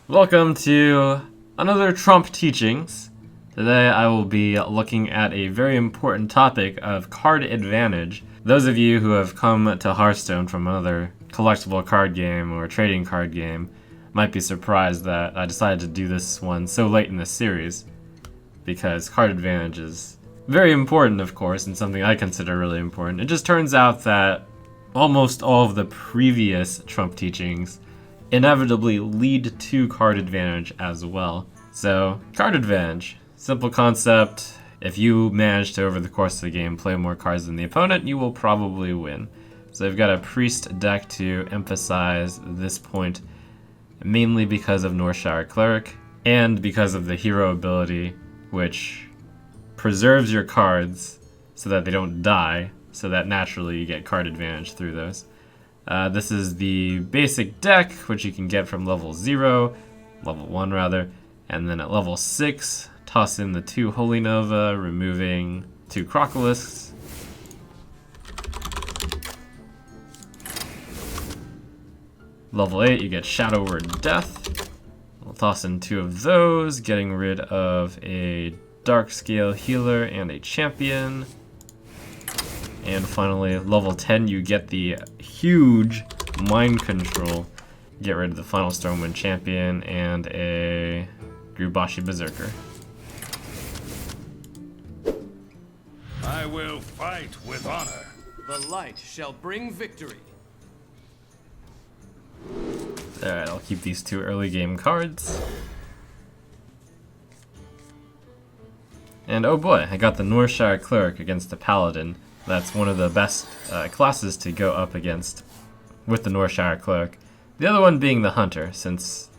Welcome to another Trump Teachings. Today I will be looking at a very important topic of card advantage. Those of you who have come to Hearthstone from another collectible card game or trading card game might be surprised that I decided to do this one so late in the series, because card advantage is very important, of course, and something I consider really important. It just turns out that almost all of the previous Trump teachings inevitably lead to card advantage as well. So, card advantage. Simple concept. If you manage to, over the course of the game, play more cards than the opponent, you will probably win. So I've got a priest deck to emphasize this point, mainly because of Northshire Cleric, and because of the hero ability, which preserves your cards so that they don't die, so that naturally you get card advantage through those. This is the basic deck, which you can get from level 0, level 1 rather, and then at level 6, toss in the 2 Holy Nova, removing 2 Crocolisks. Level 8, you get Shadow Word Death. I'll toss in 2 of those, getting rid of a Dark Scale Healer and a Champion. And finally, level 10, you get the huge Mind Control. Get rid of the Final Stormwind Champion and a Grubashi Berserker. I will fight with honor. The light shall bring victory. Alright, I'll keep these 2 early game cards. And oh boy, I got the Northshire Cleric against the Paladin. That's one of the best classes to go up against with the Northshire Cleric. The other one being the Hunter, since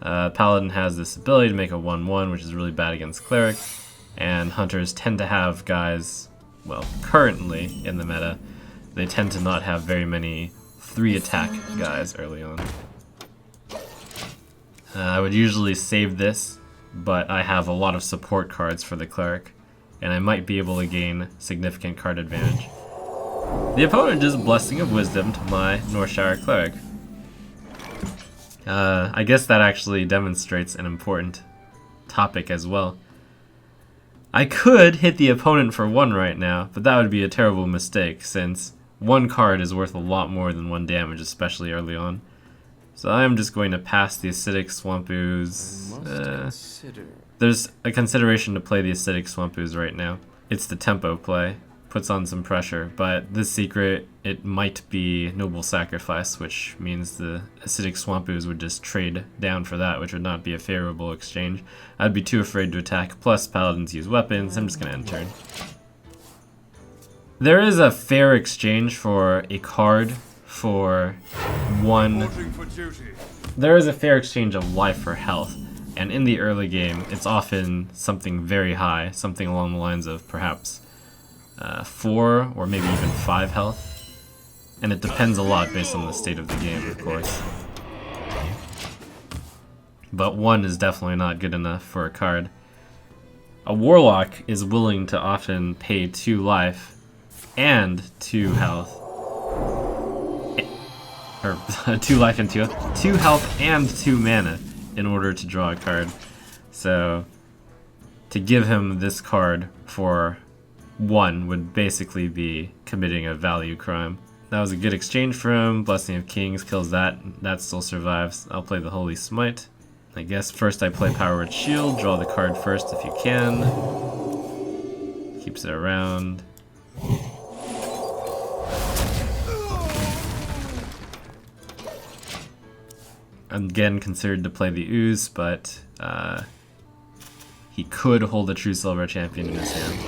Paladin has this ability to make a 1-1, which is really bad against Cleric, and Hunters tend to have guys, well, currently in the meta, they tend to not have very many 3-attack guys early on. I would usually save this, but I have a lot of support cards for the Cleric, and I might be able to gain significant card advantage. The opponent is Blessing of Wisdom to my Northshire Cleric. I guess that actually demonstrates an important topic as well. I could hit the opponent for 1 right now, but that would be a terrible mistake, since 1 card is worth a lot more than 1 damage, especially early on. So I am just going to pass the Acidic Swamp Ooze. There's a consideration to play the Acidic Swamp Ooze right now. It's the tempo play. Puts on some pressure, but this secret, it might be Noble Sacrifice, which means the Acidic Swamp Ooze would just trade down for that, which would not be a favorable exchange. I'd be too afraid to attack, plus Paladins use weapons. I'm just going to end turn. There is a fair exchange for a card for 1. There is a fair exchange of life for health. And in the early game, it's often something very high, something along the lines of perhaps 4 or maybe even 5 health. And it depends a lot based on the state of the game, of course. But 1 is definitely not good enough for a card. A Warlock is willing to often pay 2 life and 2 health. Or 2 life and 2 health. 2 health and 2 mana in order to draw a card. So to give him this card for 1 would basically be committing a value crime. That was a good exchange for him. Blessing of Kings kills that. That still survives. I'll play the Holy Smite. I guess first I play Power Word Shield. Draw the card first if you can. Keeps it around. Again, considered to play the Ooze, but he could hold a True Silver Champion in his hand.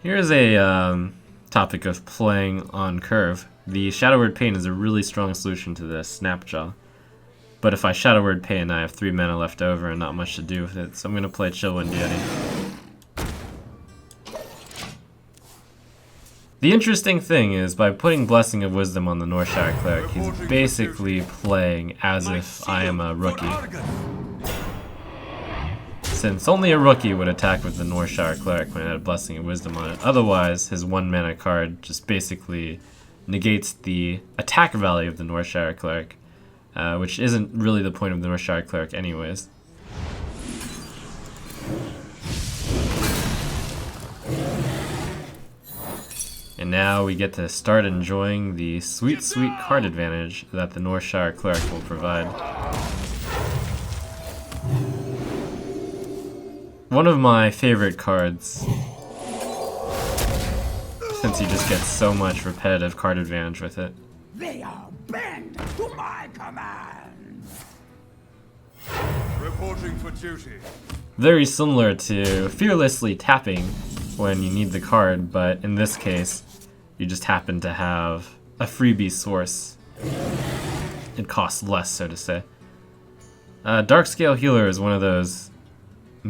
Here's a topic of playing on curve. The Shadow Word Pain is a really strong solution to this Snapjaw. But if I Shadow Word Pain, I have 3 mana left over and not much to do with it, so I'm going to play Chillwind Yeti. The interesting thing is, by putting Blessing of Wisdom on the Northshire Cleric, he's basically playing as if I am a rookie. since only a rookie would attack with the Northshire Cleric when it had a Blessing of Wisdom on it. Otherwise, his 1 mana card just basically negates the attack value of the Northshire Cleric, which isn't really the point of the Northshire Cleric anyways. And now we get to start enjoying the sweet, sweet card advantage that the Northshire Cleric will provide. One of my favorite cards, since you just get so much repetitive card advantage with it. They are bend to my command. Reporting for duty. Very similar to fearlessly tapping when you need the card, but in this case, you just happen to have a freebie source. It costs less, so to say. Darkscale Healer is one of those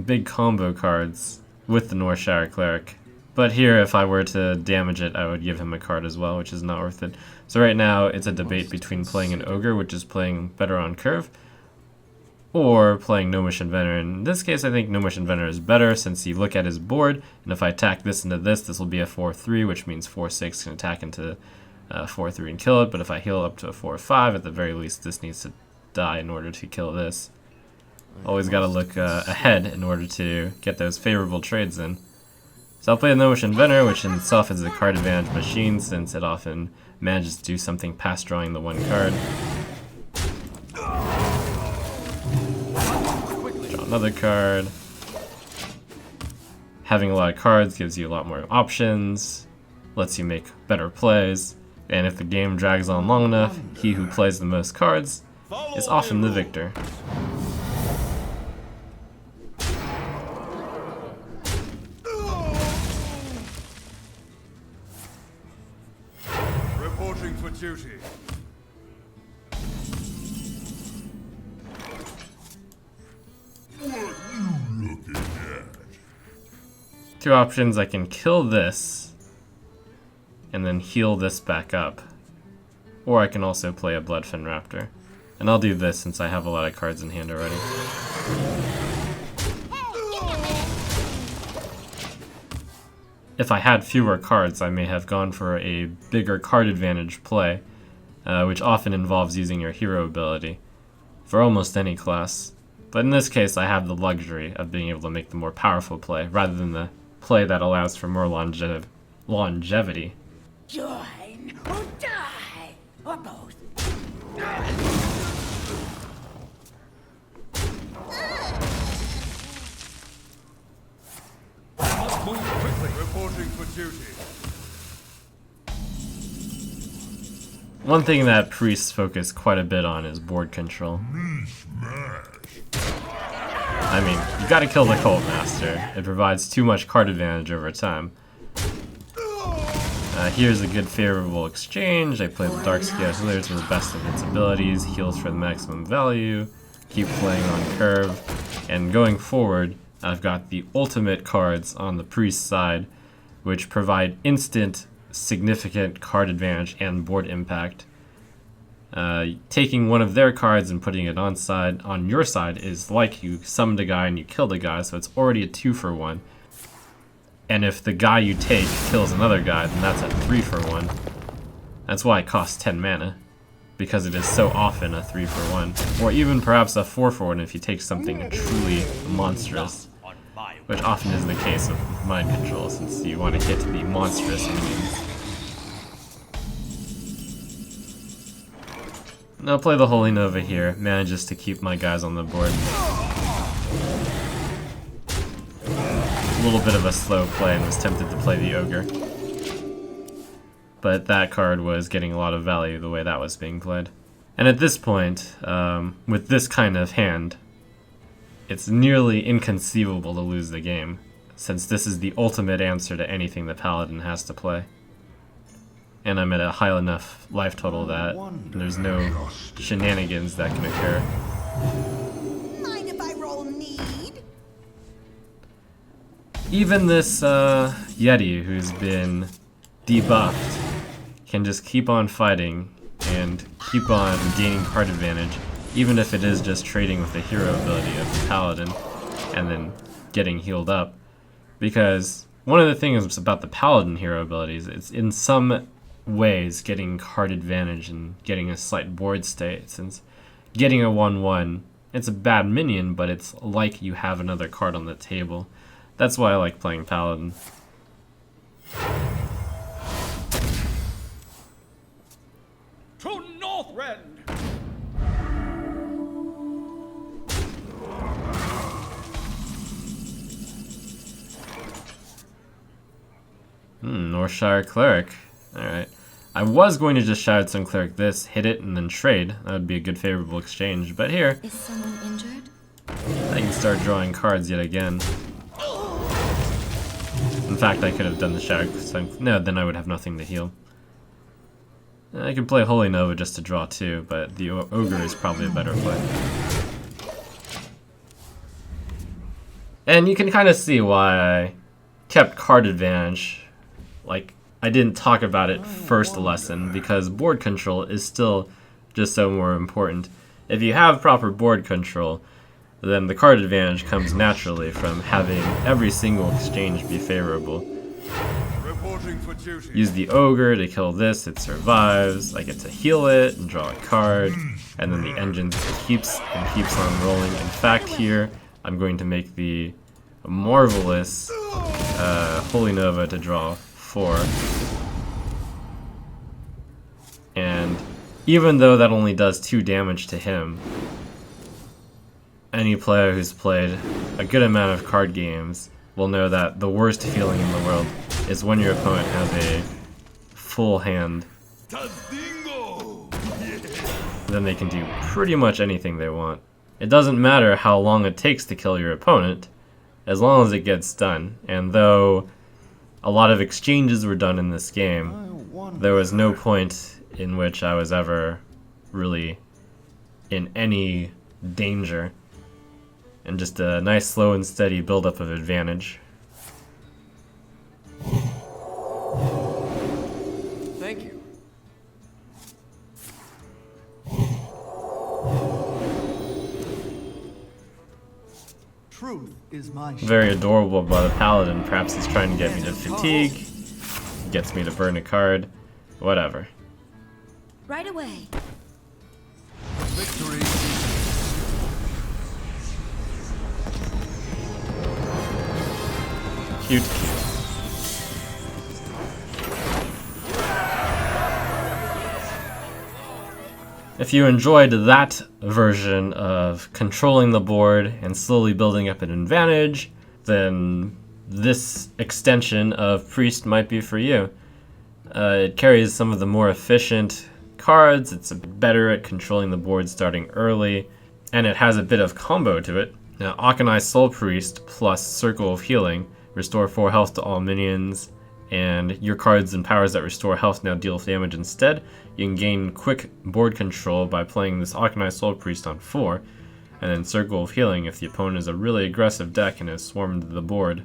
big combo cards with the Northshire Cleric. But here, if I were to damage it, I would give him a card as well, which is not worth it. So right now, it's a debate between playing an Ogre, which is playing better on curve, or playing Gnomish Inventor. In this case, I think Gnomish Inventor is better, since you look at his board, and if I attack this into this, this will be a 4-3, which means 4-6 can attack into 4-3 and kill it, but if I heal up to a 4-5, at the very least, this needs to die in order to kill this. Always gotta look ahead in order to get those favorable trades in. So I'll play the Gnomish Inventor, which in itself is a card advantage machine, since it often manages to do something past drawing the one card. Draw another card. Having a lot of cards gives you a lot more options, lets you make better plays, and if the game drags on long enough, he who plays the most cards is often the victor. Reporting for duty. Two options: I can kill this and then heal this back up, or I can also play a Bloodfin Raptor. And I'll do this since I have a lot of cards in hand already. If I had fewer cards, I may have gone for a bigger card advantage play, which often involves using your hero ability for almost any class. But in this case, I have the luxury of being able to make the more powerful play, rather than the play that allows for more longevity. Join or die, or both. Move quickly. Reporting for duty. One thing that priests focus quite a bit on is board control. I mean, you gotta kill the Cult Master. It provides too much card advantage over time. Here's a good favorable exchange. I play the Darkscale Healer to the best of its abilities, heals for the maximum value, keep playing on curve, and going forward, I've got the ultimate cards on the priest side, which provide instant, significant card advantage and board impact. Taking one of their cards and putting it on your side is like you summoned a guy and you killed a guy, so it's already a 2-for-1. And if the guy you take kills another guy, then that's a 3-for-1. That's why it costs 10 mana, because it is so often a 3-for-1, or even perhaps a 4-for-1 if you take something truly monstrous, which often is the case with mind control, since you want to hit the monstrous minions. I'll play the Holy Nova here, manages to keep my guys on the board. A little bit of a slow play and was tempted to play the Ogre. But that card was getting a lot of value the way that was being played. And at this point, with this kind of hand, it's nearly inconceivable to lose the game, since this is the ultimate answer to anything the Paladin has to play. And I'm at a high enough life total that there's no shenanigans that can occur. Mind if I roll need? Even this Yeti, who's been debuffed, can just keep on fighting and keep on gaining card advantage, even if it is just trading with the hero ability of the Paladin and then getting healed up. Because one of the things about the Paladin hero abilities, it's in some ways getting card advantage and getting a slight board state, since getting a 1/1, it's a bad minion, but it's like you have another card on the table. That's why I like playing Paladin. To Northrend! Northshire Cleric. Alright. I was going to just shout some Cleric this, hit it, and then trade. That would be a good favorable exchange. But here, Is someone injured? I can start drawing cards yet again. In fact, I could have done the Shadow. No, then I would have nothing to heal. I could play Holy Nova just to draw too, but the Ogre is probably a better play. And you can kind of see why I kept card advantage. Like, I didn't talk about it first lesson, because board control is still just so more important. If you have proper board control, then the card advantage comes naturally from having every single exchange be favorable. Reporting for duty. Use the Ogre to kill this, it survives, I get to heal it and draw a card, and then the engine keeps on rolling. In fact, here, I'm going to make the marvelous Holy Nova to draw 4. And even though that only does 2 damage to him, any player who's played a good amount of card games will know that the worst feeling in the world is when your opponent has a full hand. Then they can do pretty much anything they want. It doesn't matter how long it takes to kill your opponent, as long as it gets done. And though a lot of exchanges were done in this game, there was no point in which I was ever really in any danger. And just a nice slow and steady buildup of advantage. Thank you. Truth is my Very adorable by the Paladin. Perhaps he's trying to get me to fatigue, gets me to burn a card, whatever. Right away. Victory. Cute, cute. If you enjoyed that version of controlling the board and slowly building up an advantage, then this extension of Priest might be for you. It carries some of the more efficient cards, it's better at controlling the board starting early, and it has a bit of combo to it. Now, Akanai Soul Priest plus Circle of Healing, restore 4 health to all minions, and your cards and powers that restore health now deal damage instead. You can gain quick board control by playing this Akanai Soul Priest on 4, and then Circle of Healing if the opponent is a really aggressive deck and has swarmed the board.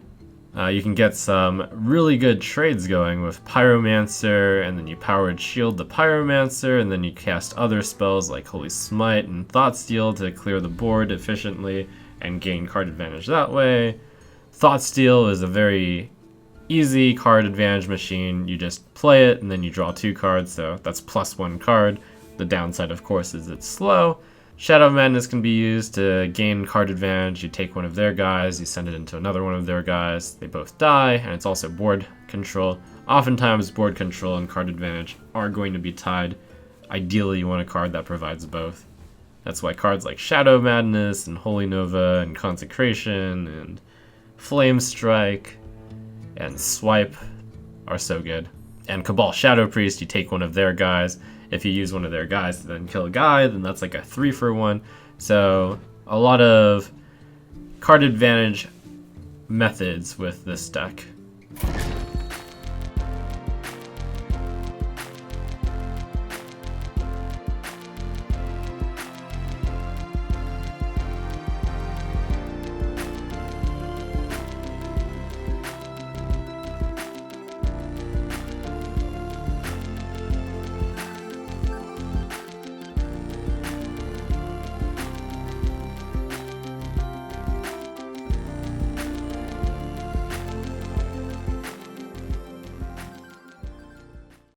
You can get some really good trades going with Pyromancer, and then you powered shield the Pyromancer, and then you cast other spells like Holy Smite and Thoughtsteal to clear the board efficiently and gain card advantage that way. Thoughtsteal is a very easy card advantage machine. You just play it and then you draw 2 cards, so that's +1 card. The downside, of course, is it's slow. Shadow Madness can be used to gain card advantage. You take one of their guys, you send it into another one of their guys, they both die, and it's also board control. Oftentimes, board control and card advantage are going to be tied. Ideally, you want a card that provides both. That's why cards like Shadow Madness and Holy Nova and Consecration and Flame Strike and Swipe are so good. And Cabal Shadow Priest, you take one of their guys. If you use one of their guys to then kill a guy, then that's like a 3-for-1. So a lot of card advantage methods with this deck.